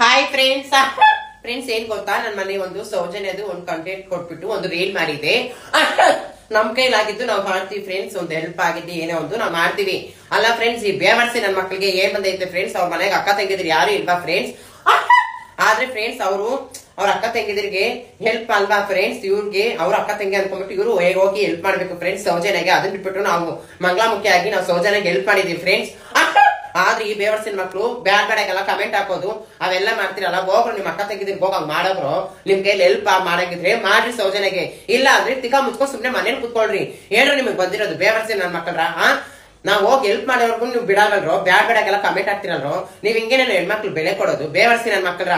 Hi friends friends ಏನ್ ಗೊತ್ತಾ, ನನ್ನ ಮನೆ ಒಂದು ಸೌಜನ್ಯದು ಒಂದು ಕಂಟೆಂಟ್ ಕೊಟ್ಬಿಟ್ಟು ಒಂದು ರೀಲ್ ಮಾಡಿದೆ. ನಮ್ ಕೈಲಾಗಿದ್ದು ನಾವು ಮಾಡ್ತೀವಿ ಫ್ರೆಂಡ್ಸ್. ಒಂದು ಹೆಲ್ಪ್ ಆಗಿದ್ದು ಏನೋ ಒಂದು ನಾವು ಮಾಡ್ತೀವಿ ಅಲ್ಲ ಫ್ರೆಂಡ್ಸ್. ಈ ಬೇವರ್ಸಿ ನನ್ನ ಮಕ್ಕಳಿಗೆ ಏನ್ ಬಂದೈತೆ ಫ್ರೆಂಡ್ಸ್, ಅವ್ರ ಮನೆಗೆ ಅಕ್ಕ ತಂಗಿದ್ರು ಯಾರು ಇಲ್ವಾ ಫ್ರೆಂಡ್ಸ್. ಆದ್ರೆ ಫ್ರೆಂಡ್ಸ್ ಅವ್ರ ಅಕ್ಕ ತಂಗಿದ್ರಿಗೆ ಹೆಲ್ಪ್ ಅಲ್ವಾ ಫ್ರೆಂಡ್ಸ್. ಇವ್ರಿಗೆ ಅವ್ರ ಅಕ್ಕ ತಂಗಿ ಅನ್ಕೊಂಡ್ಬಿಟ್ಟು ಇವರು ಹೋಗಿ ಹೆಲ್ಪ್ ಮಾಡ್ಬೇಕು ಫ್ರೆಂಡ್ಸ್ ಸೌಜನ್ಯಗೆ. ಅದನ್ನ ಬಿಟ್ಬಿಟ್ಟು ನಾವು ಮಂಗಳಾಮುಖಿಯಾಗಿ ನಾವು ಸೌಜನ್ಯಗೆ ಹೆಲ್ಪ್ ಮಾಡಿದೀವಿ ಫ್ರೆಂಡ್ಸ್. ಆದ್ರೆ ಈ ಬೇವರ್ಸಿನ ಮಕ್ಳು ಬ್ಯಾಡ್ ಬ್ಯಾಡಾಗೆಲ್ಲ ಕಮೆಂಟ್ ಹಾಕೋದು ಅವೆಲ್ಲ ಮಾಡ್ತಿರಲ್ಲ. ಹೋಗ್ರು ನಿಮ್ ಅಕ್ಕ ತೆಗಿದ್ರಿಗೆ ಹೋಗಂಗ್ ಮಾಡೋರು. ನಿಮ್ ಕೈಲಿ ಹೆಲ್ಪ್ ಮಾಡಂಗಿದ್ರೆ ಮಾಡ್ರಿ ಸೌಜನ್ಯಗೆ. ಇಲ್ಲ ಅಂದ್ರೆ ತಿಕ್ಕಾ ಮುಚ್ಕೊಂಡ್ ಸುಮ್ನೆ ಮನೇಲಿ ಕುತ್ಕೊಳ್ರಿ. ಹೇಳ್ರಿ ನಿಮಗ್ ಬಂದಿರೋದು ಬೇವರ್ಸಿ ನನ್ ಮಕ್ಕಳ್ರ. ನಾವ್ ಹೋಗಿ ಹೆಲ್ಪ್ ಮಾಡೋರ್ಗು ನೀವು ಬಿಡಾಗಲ್ರು. ಬ್ಯಾಡ್ ಬ್ಯಾಡಾಗೆಲ್ಲ ಕಮೆಂಟ್ ಹಾಕ್ತಿರಲ್ರು. ನೀವ್ ಹಿಂಗೇನೆ ಹೆಣ್ಮಕ್ಳು ಬೆಲೆ ಕೊಡೋದು. ಬೇವರ್ಸಿ ನನ್ ಮಕ್ಕಳ್ರ,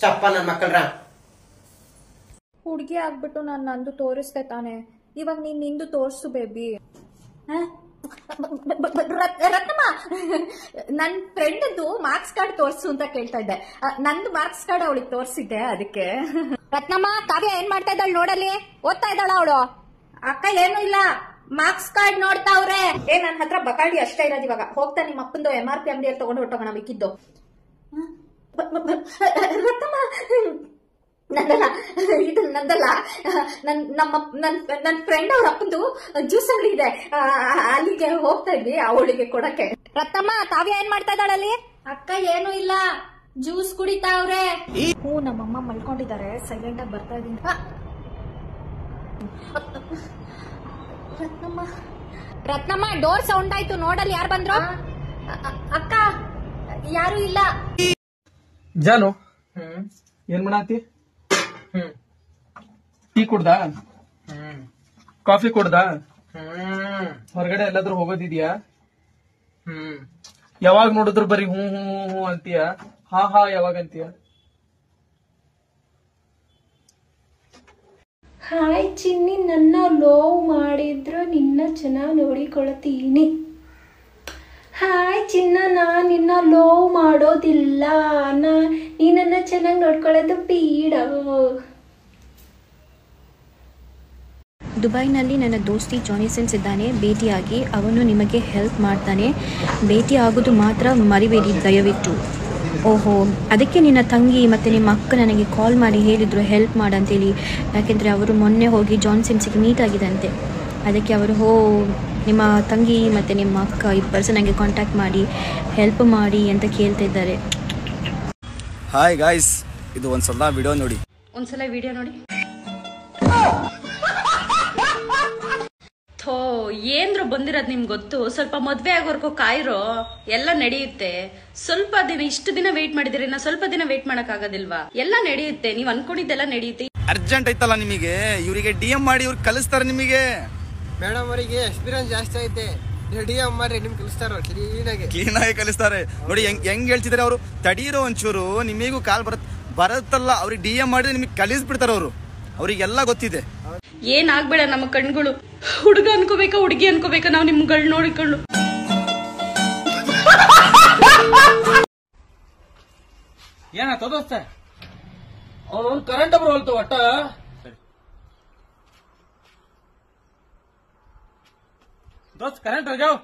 ಚಪ್ಪ ನನ್ ಮಕ್ಕಳ್ರ. ಹುಡುಗಿ ಆಗ್ಬಿಟ್ಟು ನಾನು ನಂದು ತೋರಿಸ್ದೆ ತಾನೆ, ಇವಾಗ ನೀನ್ ನಿಂದು ತೋರ್ಸು ಬೇಬಿ. ರತ್ನಮ್ಮ, ನನ್ ಫ್ರೆಂಡ್ದು ಮಾರ್ಕ್ಸ್ ಕಾರ್ಡ್ ತೋರ್ಸು ಅಂತ ಕೇಳ್ತಾ ಇದ್ದೆ. ನಂದು ಮಾರ್ಕ್ಸ್ ಕಾರ್ಡ್ ಅವಳಿಗೆ ತೋರ್ಸಿದ್ದೆ ಅದಕ್ಕೆ. ರತ್ನಮ್ಮ, ಕಾವ್ಯ ಏನ್ ಮಾಡ್ತಾ ಇದ್ದಾಳ ನೋಡಲ್ಲಿ? ಓದ್ತಾ ಇದ್ದಾಳ ಅವಳು? ಅಕ್ಕ ಏನು ಇಲ್ಲ, ಮಾರ್ಕ್ಸ್ ಕಾರ್ಡ್ ನೋಡ್ತಾವ್ರೆ. ನನ್ ಹತ್ರ ಬಕಾಡಿ ಅಷ್ಟೇ ಇರೋದು. ಇವಾಗ ಹೋಗ್ತಾ ನಿಮ್ಮ ಅಪ್ಪಂದು MRP ಅಂಗಡಿಯಲ್ಲಿ ತಗೊಂಡು ಹೊಟ್ಟೋಗೋಣ ಮಿಕ್ಕಿದ್ದು. ರತ್ನಮ್ಮ, ನಂದಲ್ಲ ಇದು, ನಂದಲ್ಲ. ನನ್ ಫ್ರೆಂಡ್ ಅವ್ರ ಅಪ್ಪಂದು ಜ್ಯೂಸ್ ಅಂಗಡಿ ಇದೆ, ಅಲ್ಲಿಗೆ ಹೋಗ್ತಾ ಇದ್ವಿ ಅವಳಿಗೆ ಕೊಡಕ್ಕೆ. ರತ್ನಮ್ಮ, ಕಾವ್ಯ ಏನ್ ಮಾಡ್ತಾ ಇದ್ದಾಳಲ್ಲಿ? ಅಕ್ಕ ಏನು ಇಲ್ಲ, ಜ್ಯೂಸ್ ಕುಡಿತಾವ್ರೆ. ನಮ್ಮಮ್ಮ ಮಲ್ಕೊಂಡಿದ್ದಾರೆ, ಸೈಲೆಂಟ್ ಆಗಿ ಬರ್ತಾ ಇದೀನಿ. ರತ್ನಮ್ಮ, ಡೋರ್ ಸೌಂಡ್ ಆಯ್ತು, ನೋಡಲ್ಲಿ ಯಾರು ಬಂದ್ರು? ಅಕ್ಕ, ಯಾರು ಇಲ್ಲ. ಜಾನು, ಏನ್ ಮಾಡಾತಿ? ಟೀ ಕುಡ್ದಾ? ಕಾಫಿ ಕುಡ್ದಾ? ಹೊರಗಡೆ ಎಲ್ಲಾದ್ರೂ ಹೋಗೋದಿದ್ಯಾ? ಯಾವಾಗ ನೋಡಿದ್ರು ಬರೀ ಹೂ ಹೂ ಹೂ ಅಂತೀಯ. ಹಾ ಯಾವಾಗ ಅಂತೀಯ? ಹಾಯ್ ಚಿನ್ನಿ, ನನ್ನ ಲವ್ ಮಾಡಿದ್ರು ನಿನ್ನ ಚೆನ್ನಾಗಿ ನೋಡಿಕೊಳ್ತೀನಿ. ಹಾಯ್ ಚಿನ್ನ, ನಾನು ನಿನ್ನ ಲವ್ ಮಾಡೋದಿಲ್ಲ, ನೀ ನನ್ನ ಚೆನ್ನಾಗಿ ನೋಡ್ಕೊಳ್ಳೋದು ಪೀಡ. ದುಬೈನಲ್ಲಿ ನನ್ನ ದೋಸ್ತಿ ಜಾನಿಸನ್ಸ್ ಇದ್ದಾನೆ, ಭೇಟಿಯಾಗಿ ಅವನು ನಿಮಗೆ ಹೆಲ್ಪ್ ಮಾಡ್ತಾನೆ. ಭೇಟಿ ಆಗೋದು ಮಾತ್ರ ಮರಿಬೇಡಿ ದಯವಿಟ್ಟು. ಓಹೋ, ಅದಕ್ಕೆ ನಿನ್ನ ತಂಗಿ ಮತ್ತು ನಿಮ್ಮ ಅಕ್ಕ ನನಗೆ ಕಾಲ್ ಮಾಡಿ ಹೇಳಿದರು ಹೆಲ್ಪ್ ಮಾಡಂತೇಳಿ. ಯಾಕೆಂದರೆ ಅವರು ಮೊನ್ನೆ ಹೋಗಿ ಜಾನ್ಸನ್ಸಿಗೆ ಮೀಟ್ ಆಗಿದಂತೆ. ಅದಕ್ಕೆ ಅವರು ನಿಮ್ಮ ತಂಗಿ ಮತ್ತು ನಿಮ್ಮ ಅಕ್ಕ ಇಬ್ಬರು ನನಗೆ ಕಾಂಟ್ಯಾಕ್ಟ್ ಮಾಡಿ ಹೆಲ್ಪ್ ಮಾಡಿ ಅಂತ ಕೇಳ್ತಾ ಇದ್ದಾರೆ. ಹಾಯ್ ಗಾಯ್ಸ್, ಇದು ಒಂದ್ಸಲ ವಿಡಿಯೋ ನೋಡಿ. ಥೋ, ಏನ್ರು ಬಂದಿರೋದು ನಿಮ್ಗೆ ಗೊತ್ತು. ಸ್ವಲ್ಪ ಮದ್ವೆ ಆಗೋರ್ಗೋ ಕಾಯಿರೋ, ಎಲ್ಲ ನಡೆಯುತ್ತೆ. ಸ್ವಲ್ಪ ದಿನ, ಇಷ್ಟು ದಿನ ವೇಟ್ ಮಾಡಿದಿರಿ, ನಾ ಸ್ವಲ್ಪ ದಿನ ವೇಟ್ ಮಾಡಕ್ ಆಗೋದಿಲ್ವಾ? ಎಲ್ಲ ನಡೆಯುತ್ತೆ, ನೀವ್ ಅನ್ಕೊಂಡಿದ್ದೆಲ್ಲ ನಡೆಯುತ್ತೆ. ಅರ್ಜೆಂಟ್ ಐತಲ್ಲ ನಿಮಗೆ, ಇವರಿಗೆ DM ಮಾಡಿ ಇವ್ರು ಕಲಿಸ್ತಾರೆ ನಿಮಗೆ. ಮೇಡಮ್ ಅವರಿಗೆ ಎಕ್ಸ್ಪೀರಿಯನ್ಸ್ ಜಾಸ್ತಿ ಐತೆ, DM ಮಾಡಿ ನಿಮ್ಗೆ ಕಲಿಸ್ತಾರ, ಕ್ಲೀನಾಗಿ ಕಲಿಸ್ತಾರೆ. ನೋಡಿ ಹೆಂಗ್ ಹೇಳ್ತಿದಾರೆ ಅವರು. ತಡೀರೋ ಒಂಚೂರು, ನಿಮಗೂ ಕಾಲ್ ಬರುತ್ತಲ್ಲ, ಅವ್ರಿಗೆ DM ಮಾಡಿದ್ರೆ ನಿಮಗೆ ಕಲಿಸ್ಬಿಡ್ತಾರ ಅವರು. ಅವ್ರಿಗೆಲ್ಲ ಗೊತ್ತಿದೆ. ಏನಾಗ್ಬೇಡ ನಮ್ಮ ಕಣ್ಗಳು. ಹುಡುಗ ಅನ್ಕೋಬೇಕಾ ಹುಡುಗಿ ಅನ್ಕೋಬೇಕಾ ನಾವು ನಿಮ್ಗಳು ನೋಡಿಕೊಂಡು. ಏನಾಯ್ತು ದೋಸ್ತ? ಅವನು ಕರೆಂಟ್ ಒಬ್ರು ಹೋಲ್ತು ಒಟ್ಟ. दोस्त करंट हो जाओ.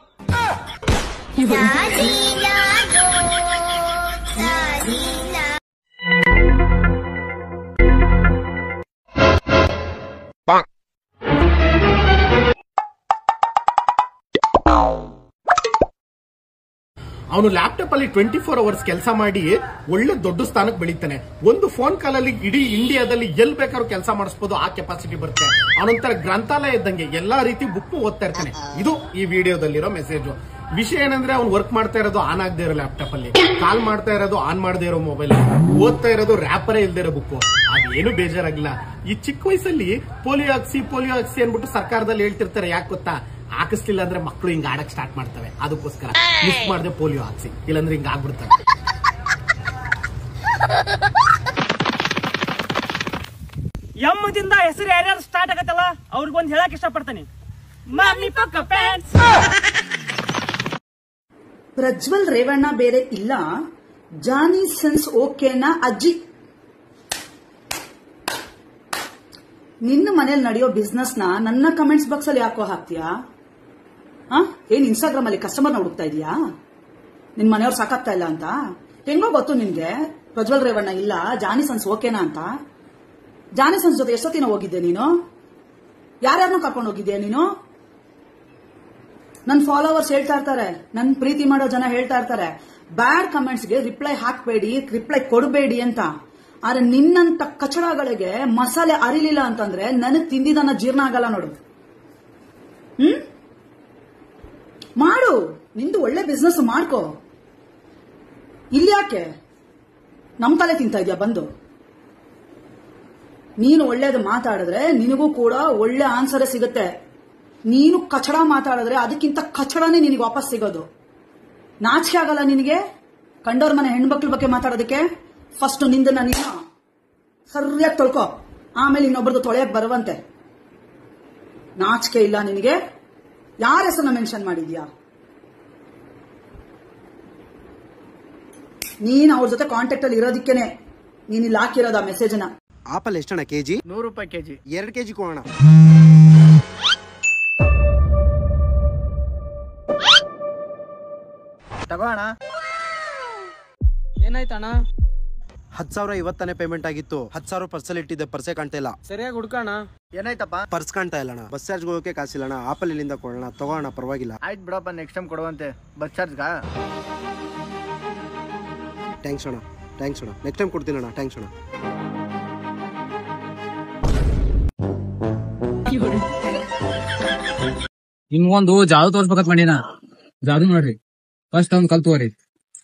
ಅವನು ಲ್ಯಾಪ್ಟಾಪ್ ಅಲ್ಲಿ 24 hours ಕೆಲಸ ಮಾಡಿ ಒಳ್ಳೆ ದೊಡ್ಡ ಸ್ಥಾನಕ್ಕೆ ಬೆಳೀತಾನೆ. ಒಂದು ಫೋನ್ ಕಾಲ್ ಅಲ್ಲಿ ಇಡೀ ಇಂಡಿಯಾದಲ್ಲಿ ಎಲ್ಲಿ ಬೇಕಾದ್ರೂ ಕೆಲಸ ಮಾಡಿಸಬಹುದು, ಆ ಕೆಪಾಸಿಟಿ ಬರುತ್ತೆ. ಅವನೊಂಥರ ಗ್ರಂಥಾಲಯ ಇದ್ದಂಗೆ ಎಲ್ಲಾ ರೀತಿ ಬುಕ್ ಓದ್ತಾ ಇರ್ತಾನೆ. ಇದು ಈ ವಿಡಿಯೋದಲ್ಲಿರೋ ಮೆಸೇಜ್. ವಿಷಯ ಏನಂದ್ರೆ ಅವ್ನು ವರ್ಕ್ ಮಾಡ್ತಾ ಇರೋದು ಆನ್ ಆಗದೆ ಇರೋ ಲ್ಯಾಪ್ಟಾಪ್ ಅಲ್ಲಿ, ಕಾಲ್ ಮಾಡ್ತಾ ಇರೋದು ಆನ್ ಮಾಡದೇ ಇರೋ ಮೊಬೈಲ್, ಓದ್ತಾ ಇರೋದು ರ್ಯಾಪರೇ ಇಲ್ದೇ ಇರೋ ಬುಕ್. ಅದೇನು ಬೇಜಾರಾಗಿಲ್ಲ. ಈ ಚಿಕ್ಕ ವಯಸ್ಸಲ್ಲಿ ಪೋಲಿಯೋ ಹಾಕ್ಸಿ ಅನ್ಬಿಟ್ಟು ಸರ್ಕಾರದಲ್ಲಿ ಹೇಳ್ತಿರ್ತಾರೆ. ಯಾಕೆ ಗೊತ್ತಾ? ಹಾಕಿಸ್ಲಿಲ್ಲ ಅಂದ್ರೆ ಮಕ್ಕಳು ಹಿಂಗ ಆಡಕ್ ಸ್ಟಾರ್ಟ್ ಮಾಡ್ತವೆ. ಅದಕ್ಕೋಸ್ಕರ ಮಿಸ್ ಮಾಡದೆ ಪೋಲಿಯೋ ಹಾಕ್ಸಿ, ಇಲ್ಲಾಂದ್ರೆ ಹಿಂಗ ಆಗ್ಬಿಡ್ತಾರೆ. ಎಮ್ಮದಿಂದ ಹೆಸರು ಯಾರ್ಯಾರು ಸ್ಟಾರ್ಟ್ ಆಗತ್ತಲ್ಲ ಅವ್ರಿಗೊಂದು ಹೇಳಕ್ ಇಷ್ಟಪಡ್ತೀನಿ. ಮಮ್ಮಿ ಪಕ್ಕ ಪ್ಯಾಂಟ್ಸ್. ಪ್ರಜ್ವಲ್ ರೇವಣ್ಣ ಬೇರೆ ಇಲ್ಲ, ಜಾನಿ ಸೆನ್ಸ್ ಓಕೆನಾ ಅಜ್ಜಿ? ನಿನ್ನ ಮನೇಲಿ ನಡೆಯೋ ಬಿಸ್ನೆಸ್ ನ ನನ್ನ ಕಮೆಂಟ್ಸ್ ಬಾಕ್ಸ್ ಅಲ್ಲಿ ಯಾಕೋ ಹಾಕ್ತೀಯಾ? ಏನ್ ಇನ್ಸ್ಟಾಗ್ರಾಮ್ ಅಲ್ಲಿ ಕಸ್ಟಮರ್ನ ಹುಡುಕ್ತಾ ಇದೀಯಾ? ನಿನ್ ಮನೆಯವ್ರು ಸಾಕಾಗ್ತಾ ಇಲ್ಲ ಅಂತ? ಹೆಂಗೋ ಗೊತ್ತು ನಿನ್ಗೆ ಪ್ರಜ್ವಲ್ ರೇವಣ್ಣ ಇಲ್ಲ, ಜಾನಿಸನ್ಸ್ ಓಕೆನಾ ಅಂತ? ಜಾನಿಸನ್ಸ್ ಜೊತೆ ಎಷ್ಟೊತ್ತಿನ ಹೋಗಿದ್ದೆ ನೀನು? ಯಾರ್ಯಾರನ್ನೂ ಕರ್ಕೊಂಡು ಹೋಗಿದ್ಯಾ ನೀನು? ನನ್ ಫಾಲೋವರ್ಸ್ ಹೇಳ್ತಾ ಇರ್ತಾರೆ, ನನ್ ಪ್ರೀತಿ ಮಾಡೋ ಜನ ಹೇಳ್ತಾ ಇರ್ತಾರೆ, ಬ್ಯಾಡ್ ಕಮೆಂಟ್ಸ್ಗೆ ರಿಪ್ಲೈ ಹಾಕ್ಬೇಡಿ, ರಿಪ್ಲೈ ಕೊಡಬೇಡಿ ಅಂತ. ಆದ್ರೆ ನಿನ್ನಂತ ಕಚಡಗಳಿಗೆ ಮಸಾಲೆ ಅರಿಲಿಲ್ಲ ಅಂತಂದ್ರೆ ನನಗ್ ತಿಂದಿದ್ದನ್ನ ಜೀರ್ಣ ಆಗಲ್ಲ ನೋಡು. ಮಾಡು, ನಿಂದು ಒಳ್ಳೆ ಬಿಸ್ನೆಸ್ ಮಾಡ್ಕೋ. ಇಲ್ಲಿ ಯಾಕೆ ನಮ್ ತಲೆ ತಿಂತಾ ಇದೆಯಾ ಬಂದು? ನೀನು ಒಳ್ಳೇದು ಮಾತಾಡಿದ್ರೆ ನಿನಗೂ ಕೂಡ ಒಳ್ಳೆ ಆನ್ಸರೇ ಸಿಗುತ್ತೆ. ನೀನು ಕಚಡ ಮಾತಾಡಿದ್ರೆ ಅದಕ್ಕಿಂತ ಕಚಡನೇ ನಿನಗೆ ವಾಪಸ್ ಸಿಗೋದು. ನಾಚಿಕೆ ಆಗಲ್ಲ ನಿನಗೆ ಕಂಡೋರ್ ಮನೆ ಹೆಣ್ಮಕ್ಳ ಬಗ್ಗೆ ಮಾತಾಡೋದಕ್ಕೆ? ಫಸ್ಟ್ ನಿಂದನ್ನ ನೀನು ಸರಿಯಾಗಿ ತೊಳ್ಕೊ, ಆಮೇಲೆ ಇನ್ನೊಬ್ಬರದು ತೊಳೆಯಕ್ ಬರುವಂತೆ. ನಾಚಿಕೆ ಇಲ್ಲ ನಿನಗೆ? ಯಾರ ಹೆಸರನ್ನ ಮೆನ್ಷನ್ ಮಾಡಿದ್ಯಾ ನೀನ್? ಅವ್ರ ಜೊತೆ ಕಾಂಟ್ಯಾಕ್ಟ್ ಅಲ್ಲಿ ಇರೋದಕ್ಕೇನೆ ನೀನ್ ಇಲ್ಲಿ ಹಾಕಿರೋದ ಮೆಸೇಜ್ ನ. ಆಪಲ್ ಎಷ್ಟಣ್ಣ ಕೆಜಿ? 100 ರೂಪಾಯಿ ಕೆಜಿ. 2 ಕೆಜಿ ಕೊಡೋಣ. ತಗೋಣ. ಏನಾಯ್ತಣ್ಣ? 10,000 ಇವತ್ತಾನೆ ಪೇಮೆಂಟ್ ಆಗಿತ್ತು. 10,000 ಪರ್ಸಲ್ ಇಟ್ಟಿದ್ದೆ, ಪರ್ಸೆ ಕಾಣ್ತಾ ಇಲ್ಲ. ಸರಿಯಾಗಿ ಹುಡ್ಕೋಣ. ಏನಾಯ್ತಪ್ಪ? ಪರ್ಸ್ ಕಾಣ್ತಾ ಇಲ್ಲಣ್ಣ. ಬಸ್ ಚಾರ್ಜ್ ಹೋಗೋಕೆ ಕಾಸಿಲ್ಲಣ್ಣ. ಆಪಲ್ ಇಲ್ಲಿಂದ ಕೊಡೋಣ. ತಗೋಣ, ಪರವಾಗಿಲ್ಲ. ಆಯ್ತು ಬಿಡಪ್ಪ, ನೆಕ್ಸ್ಟ್ ಟೈಮ್ ಕೊಡುವಂತೆ. ಬಸ್ ಚಾರ್ಜ್ಗಾ? ಥ್ಯಾಂಕ್ಸ್ ಅಣ್ಣ, ಥ್ಯಾಂಕ್ಸ್ ಅಣ್ಣ. ನೆಕ್ಸ್ಟ್ ಟೈಮ್ ಕೊಡ್ತೀನಿ ಅಣ್ಣ. ಥ್ಯಾಂಕ್ಸ್ ಅಣ್ಣ. ನಿಮ್ಗೊಂದು ಜಾದು ತೋರ್ಸ್ಬೇಕತ್ ಮಾಡಿನ. ಜಾದು ನೋಡ್ರಿ, ಫಸ್ಟ್ ಒಂದ್ ಕಲ್ ತಗೋರಿ,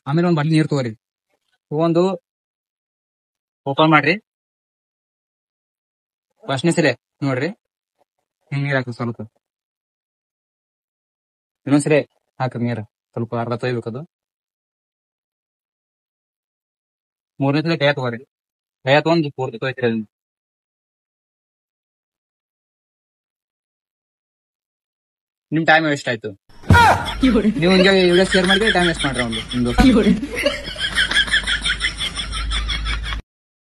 ಆಮೇಲೆ ಒಂದ್ ಬಾಟ್ಲಿ ನೀರ್ ತಗೋರಿ, ಒಂದು ಓಪನ್ ಮಾಡ್ರಿ. ಫಸ್ಟ್ನೇ ಸರಿ ನೋಡ್ರಿ, ಹಿಂಗ್ ನೀರ್ ಹಾಕ್ರಿ ಸ್ವಲ್ಪ. ಇನ್ನೊಂದ್ಸರಿ ಹಾಕ್ರಿ ನೀರ್ ಸ್ವಲ್ಪ, ಅರ್ಧ ತೊಯ್ಬೇಕದು. ಮೂರನೇ ಸಲ ಕೈಯ ತಗೋರಿ, ಕೈಯ ತಗೊಂಡ್ ಪೂರ್ತಿ ತೊಯ್ತಿರಿ ಅದನ್ನ. ನಿಮ್ ಟೈಮ್ ವೇಸ್ಟ್ ಆಯ್ತು. ನೀವು ಹಿಂಗೆ ವಿಡಿಯೋ ಶೇರ್ ಮಾಡಿದ್ರೆ ಟೈಮ್ ವೇಸ್ಟ್ ಮಾಡ್ರಿ ಒಂದು.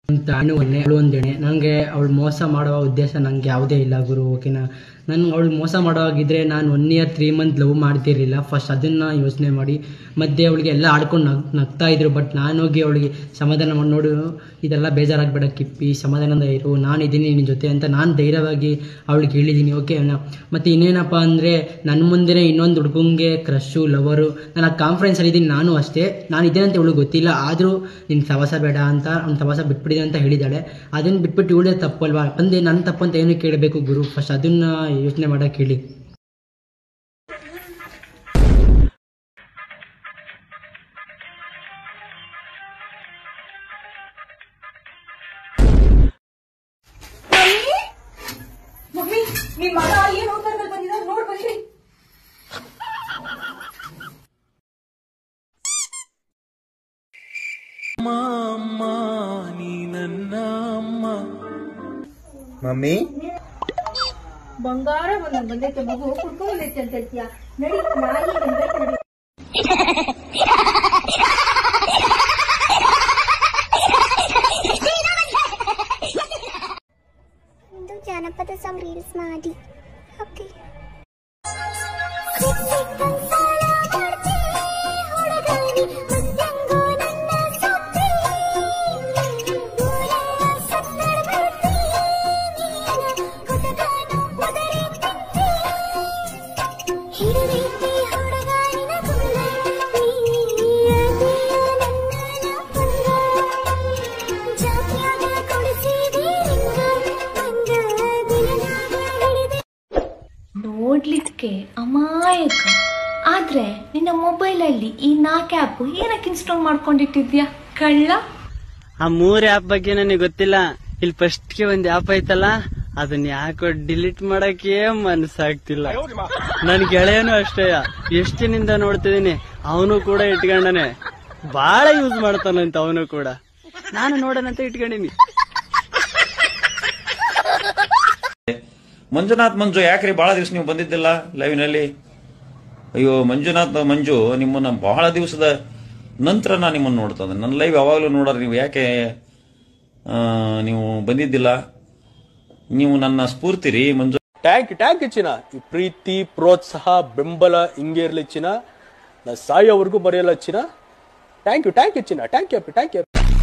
ಅಂತ ಒಂದೇನೆ ನನಗೆ ಅವಳು ಮೋಸ ಮಾಡುವ ಉದ್ದೇಶ ನಂಗೆ ಯಾವುದೇ ಇಲ್ಲ ಗುರು, ಓಕೆನಾ? ನನ್ಗೆ ಅವಳು ಮೋಸ ಮಾಡೋವಾಗಿದ್ರೆ ನಾನು 1 year 3 months ಲವ್ ಮಾಡ್ತಿರ್ಲಿಲ್ಲ. ಫಸ್ಟ್ ಅದನ್ನ ಯೋಚನೆ ಮಾಡಿ. ಮಧ್ಯೆ ಅವಳಿಗೆ ಎಲ್ಲ ಆಡ್ಕೊಂಡು ನಗ್ತಾ ಇದ್ರು. ಬಟ್ ನಾನು ಹೋಗಿ ಅವಳಿಗೆ ಸಮಾಧಾನ ಮಾಡಿ, ನೋಡು ಇದೆಲ್ಲ ಬೇಜಾರಾಗಬೇಡ ಕಿಪ್ಪಿ, ಸಮಾಧಾನದಿಂದ ಇರು, ನಾನು ಇದ್ದೀನಿ ನಿನ್ನ ಜೊತೆ ಅಂತ ನಾನು ಧೈರ್ಯವಾಗಿ ಅವಳಿಗೆ ಹೇಳಿದ್ದೀನಿ, ಓಕೆನಾ? ಮತ್ತು ಇನ್ನೇನಪ್ಪ ಅಂದರೆ ನನ್ನ ಮುಂದೆ ಇನ್ನೊಂದು ಹುಡುಗಂಗೆ ಕ್ರಶ್ಶು ಲವರು, ನಾನು ಆ ಕಾನ್ಫರೆನ್ಸಲ್ಲಿ ಇದ್ದೀನಿ. ನಾನು ಅಷ್ಟೇ, ನಾನು ಇದ್ದೇನೆ ಅಂತ ಇವಳಿಗೆ ಗೊತ್ತಿಲ್ಲ. ಆದರೂ ನಿನ್ನ ಸವಾಸ ಬೇಡ ಅಂತ, ಅವ್ನ ಸವಾಸ ಬಿಟ್ಬಿಡಿದೆ ಅಂತ ಹೇಳಿದ್ದಾಳೆ. ಅದನ್ನು ಬಿಟ್ಬಿಟ್ಟು ಇವಳೇ ತಪ್ಪಲ್ವಾ? ಬಂದೆ ನನ್ನ ತಪ್ಪಂತ ಏನು ಕೇಳಬೇಕು ಗುರು? ಫಸ್ಟ್ ಅದನ್ನ ಯೋಚನೆ ಮಾಡಕ್ಕೆ ಹೇಳಿ. ಮಮ್ಮಿ, ನಿಮ್ ಮಗ ಏನು ಹೋಗ್ಬಾರ್ದು ಬಂದಿದ್ದಾರೆ, ನೋಡ್ ಬನ್ನಿ. ಮಮ್ಮಿ ಬಂಗಾರ ಬಂದೈತೆ ಮಗು, ಕುಡ್ಕೊಂಡೈತೆ ಅಂತ ಹೇಳ್ತೀಯ? ನಡಿ, ನಾಯಿ ಬಂದೈತೆ ನಡಿ. ಒಂದು ಜಾನಪದ ಸಾಂಗ್ ರೀಲ್ಸ್ ಮಾಡಿ. ಓಕೆ. ನೋಡ್ಲಿಕ್ಕೆ ಅಮಾಯಕ, ಆದ್ರೆ ನಿನ್ನ ಮೊಬೈಲಲ್ಲಿ ಈ 4 ಆ್ಯಪ್ ಏನಕ್ಕೆ ಇನ್ಸ್ಟಾಲ್ ಮಾಡ್ಕೊಂಡಿಟ್ಟಿದ್ಯಾ ಕಳ್ಳ? ಆ 3 ಆ್ಯಪ್ ಬಗ್ಗೆ ನನಗೆ ಗೊತ್ತಿಲ್ಲ. ಇಲ್ಲಿ ಫಸ್ಟ್ಗೆ ಒಂದು ಆ್ಯಪ್ ಐತಲ್ಲ, ಅದನ್ನ ಯಾಕೋ ಡಿಲೀಟ್ ಮಾಡಕ್ಕೆ ಮನಸ್ಸಾಗ್ತಿಲ್ಲ. ನನ್ ಗೆಳೆಯನು ಅಷ್ಟೇ, ಎಷ್ಟು ದಿನದಿಂದ ನೋಡ್ತಿದೀನಿ, ಅವನು ಕೂಡ ಇಟ್ಕೊಂಡನೆ. ಬಾಳ ಯೂಸ್ ಮಾಡ್ತಾನಂತ ಅವನು ಕೂಡ. ನಾನು ನೋಡೋಣಂತ ಇಟ್ಕೊಂಡಿನಿ. ಮಂಜುನಾಥ್ ಮಂಜು, ಯಾಕ್ರಿ ಬಹಳ ದಿವಸ ನೀವು ಬಂದಿದ್ದಿಲ್ಲ ಲೈವ್ನಲ್ಲಿ? ಅಯ್ಯೋ ಮಂಜುನಾಥ್ ಮಂಜು, ನಿಮ್ಮನ್ನ ಬಹಳ ದಿವಸದ ನಂತರ ನಾನು ನಿಮ್ಮನ್ನು ನೋಡ್ತಾ ಇದ್ದೇನೆ. ನನ್ನ ಲೈವ್ ಯಾವಾಗಲೂ ನೋಡೋರು ನೀವು, ಯಾಕೆ ನೀವು ಬಂದಿದ್ದಿಲ್ಲ? ನೀವು ನನ್ನ ಸ್ಫೂರ್ತಿ ರೀ ಮಂಜು. ಟ್ಯಾಂಕ್ ಯು ಚಿನ್ನ. ಈ ಪ್ರೀತಿ ಪ್ರೋತ್ಸಾಹ ಬೆಂಬಲ ಹಿಂಗೆ ಇರ್ಲಿ ಚಿನ್ನ. ನಾ ಸಾಯೋವರೆಗೂ ಮರೆಯಲ್ಲ ಚಿನ್ನ. ಥ್ಯಾಂಕ್ ಯು ಚಿನ್ನ. Thank you.